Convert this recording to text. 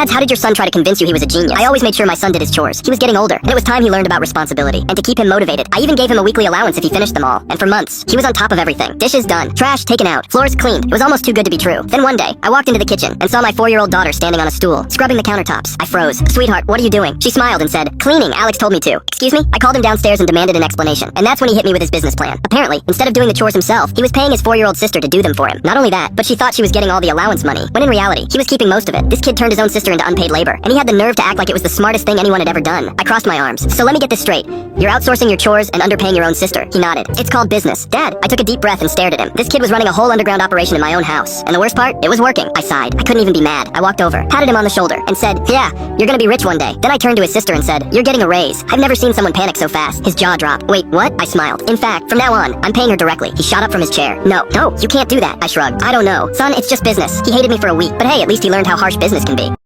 Dads, how did your son try to convince you he was a genius? I always made sure my son did his chores. He was getting older, and it was time he learned about responsibility. And to keep him motivated, I even gave him a weekly allowance if he finished them all. And for months, he was on top of everything. Dishes done, trash taken out, floors cleaned. It was almost too good to be true. Then one day, I walked into the kitchen and saw my 4-year-old daughter standing on a stool, scrubbing the countertops. I froze. Sweetheart, what are you doing? She smiled and said, cleaning, Alex told me to. Excuse me? I called him downstairs and demanded an explanation. And that's when he hit me with his business plan. Apparently, instead of doing the chores himself, he was paying his 4-year-old sister to do them for him. Not only that, but she thought she was getting all the allowance money, when in reality, he was keeping most of it. This kid turned his own sister into unpaid labor, and he had the nerve to act like it was the smartest thing anyone had ever done. I crossed my arms. So let me get this straight. You're outsourcing your chores and underpaying your own sister. He nodded. It's called business. Dad, I took a deep breath and stared at him. This kid was running a whole underground operation in my own house. And the worst part? It was working. I sighed. I couldn't even be mad. I walked over, patted him on the shoulder, and said, yeah, you're gonna be rich one day. Then I turned to his sister and said, you're getting a raise. I've never seen someone panic so fast. His jaw dropped. Wait, what? I smiled. In fact, from now on, I'm paying her directly. He shot up from his chair. No, you can't do that. I shrugged. I don't know. Son, it's just business. He hated me for a week, but hey, at least he learned how harsh business can be.